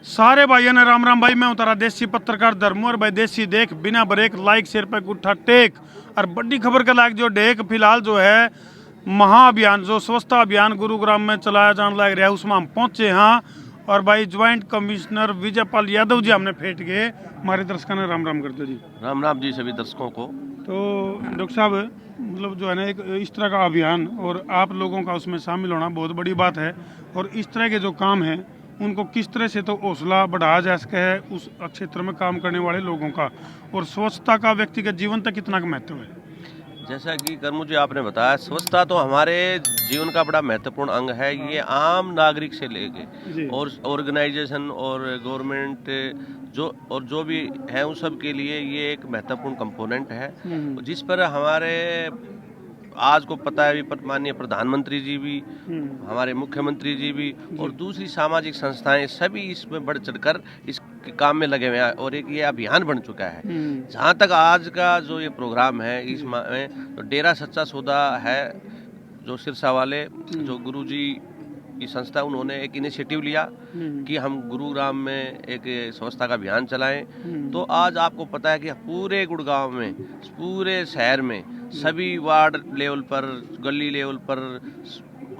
सारे भाइयों ने राम राम। भाई मैं उतारा देसी पत्रकार धर्मू और भाई देसी देख बिना ब्रेक लाइक शेयर पे उठा टेक। और बड़ी खबर का लाइक जो डेक फिलहाल जो है महाअभियान जो स्वच्छता अभियान गुरुग्राम में चलाया जाने लग रहा है उसमें हम पहुंचे हाँ। और भाई ज्वाइंट कमिश्नर विजयपाल यादव जी हमने फेंट गए। हमारे दर्शकों ने राम राम करते जी। राम राम जी सभी दर्शकों को। तो डॉक्टर साहब मतलब जो है ना एक इस तरह का अभियान और आप लोगों का उसमें शामिल होना बहुत बड़ी बात है। और इस तरह के जो काम हैं उनको किस तरह से तो हौसला बढ़ाया जा सके है उस क्षेत्र में काम करने वाले लोगों का, और स्वच्छता का व्यक्तिगत जीवन तक कितना महत्व है। जैसा कि कर्मू जी आपने बताया, स्वच्छता तो हमारे जीवन का बड़ा महत्वपूर्ण अंग है। ये आम नागरिक से लेके और ऑर्गेनाइजेशन और गवर्नमेंट जो भी है उन सब के लिए ये एक महत्वपूर्ण कंपोनेंट है, जिस पर हमारे आज को पता है माननीय प्रधानमंत्री जी भी, हमारे मुख्यमंत्री जी भी और दूसरी सामाजिक संस्थाएं सभी इसमें बढ़ चढ़कर इस काम में लगे हुए हैं और एक ये अभियान बन चुका है। जहाँ तक आज का जो ये प्रोग्राम है इस में तो डेरा सच्चा सौदा है, जो सिरसा वाले जो गुरुजी की संस्था उन्होंने एक इनिशिएटिव लिया कि हम गुरुग्राम में एक स्वच्छता का अभियान चलाएं। तो आज आपको पता है कि पूरे गुड़गांव में, पूरे शहर में, सभी वार्ड लेवल पर, गली लेवल पर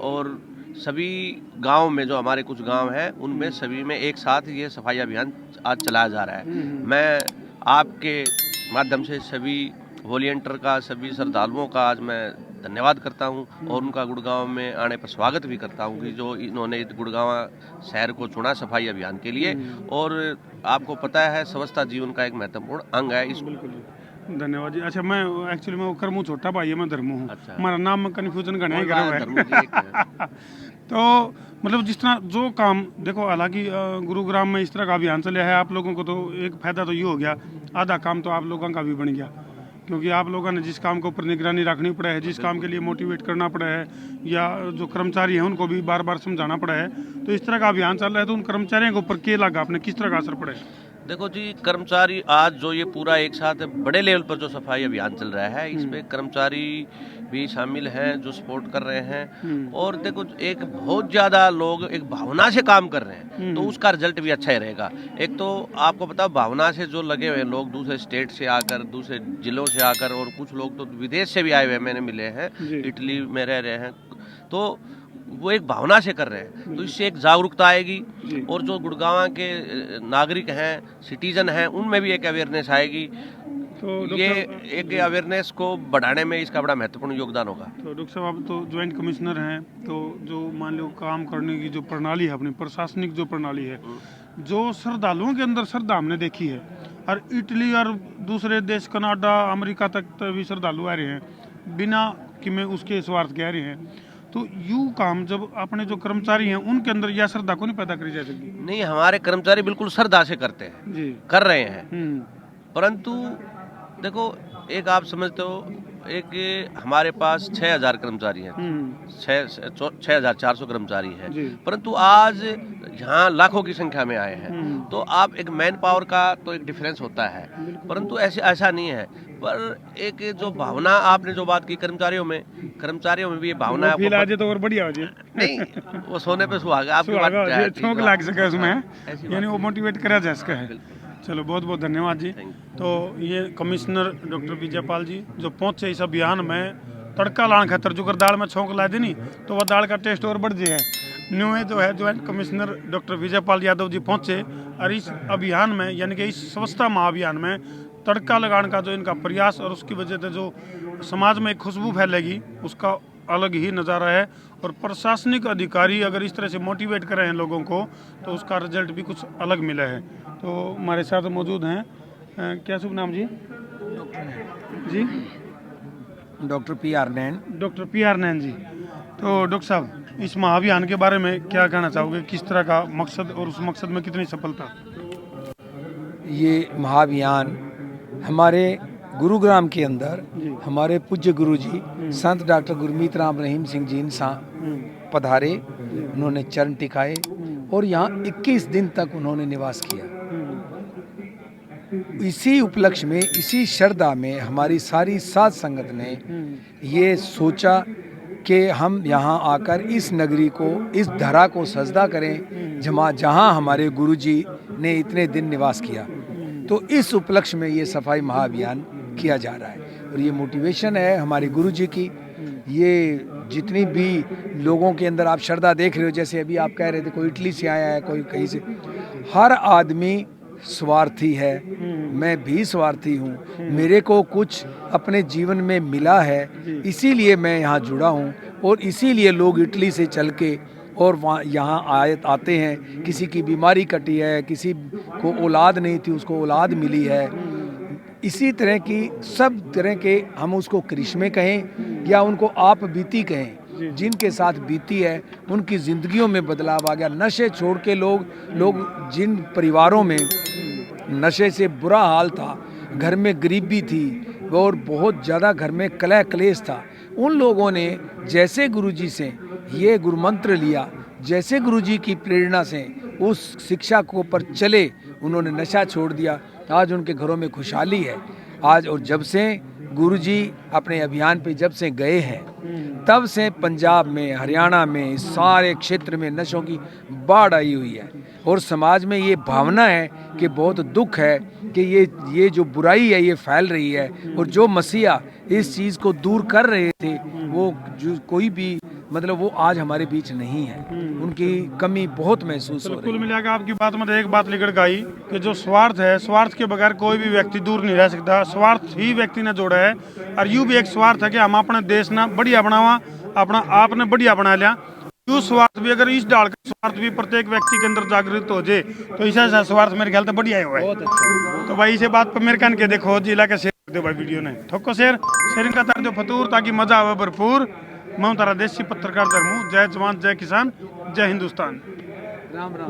और सभी गांव में जो हमारे कुछ गांव हैं उनमें सभी में एक साथ ये सफाई अभियान आज चलाया जा रहा है। मैं आपके माध्यम से सभी वॉलंटियर का, सभी श्रद्धालुओं का आज मैं धन्यवाद करता हूं और उनका गुड़गांव में आने पर स्वागत भी करता हूं कि जो इन्होंने गुड़गांव शहर को चुना सफाई अभियान के लिए। और आपको पता है स्वच्छता जीवन का एक महत्वपूर्ण अंग है। इस धन्यवाद जी। अच्छा मैं एक्चुअली मैं करमू छोटा भाई है, मैं धर्मू हूँ। अच्छा। हमारा नाम में कन्फ्यूजन करना ही है। तो मतलब जिस तरह जो काम देखो, हालांकि गुरुग्राम में इस तरह का अभियान चला है, आप लोगों को तो एक फायदा तो ये हो गया, आधा काम तो आप लोगों का भी बन गया, क्योंकि आप लोगों ने जिस काम के ऊपर निगरानी रखनी पड़ा है, जिस काम के लिए मोटिवेट करना पड़ा है, या जो कर्मचारी हैं उनको भी बार बार समझाना पड़ा है, तो इस तरह का अभियान चल रहा है तो उन कर्मचारियों के ऊपर क्या लगा, आपने किस तरह का असर पड़ा है। देखो जी, कर्मचारी आज जो ये पूरा एक साथ बड़े लेवल पर जो सफाई अभियान चल रहा है इसमें कर्मचारी भी शामिल हैं जो सपोर्ट कर रहे हैं। और देखो एक बहुत ज़्यादा लोग एक भावना से काम कर रहे हैं तो उसका रिजल्ट भी अच्छा ही रहेगा। एक तो आपको पता भावना से जो लगे हुए लोग दूसरे स्टेट से आकर, दूसरे जिलों से आकर, और कुछ लोग तो विदेश से भी आए हुए मैंने मिले हैं, इटली में रह रहे हैं, तो वो एक भावना से कर रहे हैं। तो इससे एक जागरूकता आएगी और जो गुड़गांव के नागरिक हैं, सिटीजन हैं, उनमें भी एक अवेयरनेस आएगी। तो ये एक अवेयरनेस को बढ़ाने में इसका बड़ा महत्वपूर्ण योगदान होगा। तो डॉक्टर साहब आप तो ज्वाइंट कमिश्नर हैं, तो जो मान लो काम करने की जो प्रणाली है, अपनी प्रशासनिक जो प्रणाली है, जो श्रद्धालुओं के अंदर श्रद्धा हमने देखी है, और इटली और दूसरे देश कनाडा अमेरिका तक भी श्रद्धालु आ रहे हैं बिना कि मैं उसके स्वार्थ कह रहे हैं, तो यू काम जब अपने जो कर्मचारी हैं उनके अंदर यह श्रद्धा को नहीं पैदा करी जा सकती। नहीं, हमारे कर्मचारी बिल्कुल श्रद्धा से करते हैं जी, कर रहे हैं। परंतु देखो एक आप समझते हो, एक हमारे पास 6000 कर्मचारी हैं, 6400 कर्मचारी हैं, परंतु आज यहाँ लाखों की संख्या में आए हैं। तो आप एक मैन पावर का तो एक डिफरेंस होता है, परंतु ऐसा नहीं है। पर एक जो भावना आपने जो बात की कर्मचारियों में भी ये भावना तो और बढ़िया हो जाए नहीं, वो सोने पे सुहागा आपकी बात ठोक लग सके उसमें, यानी वो मोटिवेट करा जा सके है। चलो बहुत बहुत धन्यवाद जी। तो ये कमिश्नर डॉक्टर विजयपाल जी जो पहुंचे इस अभियान में तड़का लाने खातर, जो दाल में छोंक ला देनी तो वह दाल का टेस्ट और बढ़ जाए। न्यू जो है joint commissioner doctor Vijaypal Yadav ji पहुंचे और इस अभियान में यानी कि इस स्वच्छता महाअभियान में तड़का लगाने का जो इनका प्रयास, और उसकी वजह से जो समाज में एक खुशबू फैलेगी उसका अलग ही नज़ारा है। और प्रशासनिक अधिकारी अगर इस तरह से मोटिवेट कर रहे हैं लोगों को तो उसका रिजल्ट भी कुछ अलग मिला है। तो हमारे साथ मौजूद हैं क्या शुभ नाम जी? जी डॉक्टर PR नैन। डॉक्टर PR नैन जी। तो डॉक्टर साहब इस महाअभियान के बारे में क्या कहना चाहोगे, किस तरह का मकसद और उस मकसद में कितनी सफलता? ये महाअभियान हमारे गुरुग्राम के अंदर हमारे पूज्य गुरु जी संत डॉक्टर गुरमीत राम रहीम सिंह जी पधारे, उन्होंने चरण टिकाए और यहाँ 21 दिन तक उन्होंने निवास किया। इसी उपलक्ष्य में, इसी श्रद्धा में हमारी सारी साध संगत ने ये सोचा कि हम यहाँ आकर इस नगरी को, इस धरा को सजदा करें, जहाँ हमारे गुरुजी ने इतने दिन निवास किया। तो इस उपलक्ष्य में ये सफाई महाअभियान किया जा रहा है और ये मोटिवेशन है हमारे गुरुजी की। ये जितनी भी लोगों के अंदर आप श्रद्धा देख रहे हो, जैसे अभी आप कह रहे थे कोई इटली से आया है, कोई कहीं से, हर आदमी स्वार्थी है, मैं भी स्वार्थी हूँ, मेरे को कुछ अपने जीवन में मिला है, इसीलिए मैं यहाँ जुड़ा हूँ और इसीलिए लोग इटली से चल के और वहाँ यहाँ आते हैं। किसी की बीमारी कटी है, किसी को औलाद नहीं थी उसको औलाद मिली है, इसी तरह की सब तरह के हम उसको करिश्मे कहें या उनको आप बीती कहें, जिनके साथ बीती है उनकी ज़िंदगियों में बदलाव आ गया। नशे छोड़ के लोग जिन परिवारों में नशे से बुरा हाल था, घर में गरीबी थी और बहुत ज़्यादा घर में कलह क्लेश था, उन लोगों ने जैसे गुरुजी से ये गुरुमंत्र लिया, जैसे गुरुजी की प्रेरणा से उस शिक्षा को पर चले, उन्होंने नशा छोड़ दिया। आज उनके घरों में खुशहाली है आज। और जब से गुरुजी अपने अभियान पे जब से गए हैं, तब से पंजाब में, हरियाणा में, सारे क्षेत्र में नशों की बाढ़ आई हुई है और समाज में ये भावना है कि बहुत दुख है कि ये जो बुराई है ये फैल रही है और जो मसीहा इस चीज़ को दूर कर रहे थे वो जो कोई भी मतलब वो आज हमारे बीच नहीं है, उनकी कमी बहुत महसूस हो रही कुल है। मिलाकर आपकी बात में एक बात निकल गई कि जो स्वार्थ है, स्वार्थ के बगैर कोई भी व्यक्ति दूर नहीं रह सकता। स्वार्थ ही व्यक्ति ने जोड़ा है और यूँ भी एक स्वार्थ है कि हम अपने देश ना बढ़िया बनावा, अपना आपने बढ़िया बना लिया। यूँ स्वार्थ भी अगर इस डाल का स्वार्थ भी प्रत्येक व्यक्ति के अंदर जागृत हो जाए तो ऐसा स्वार्थ मेरे ख्याल से बढ़िया ही हुआ है। तो भाई इसे बात पर मेरे कान के देखो जिला के शेयर दो भाई वीडियो ने ठोको शेयरिंग का तार जो फतूर ताकि मजा आवे भरपूर। मैं तारा देसी पत्रकार धर्मू। जय जवान जय किसान जय हिंदुस्तान। राम राम।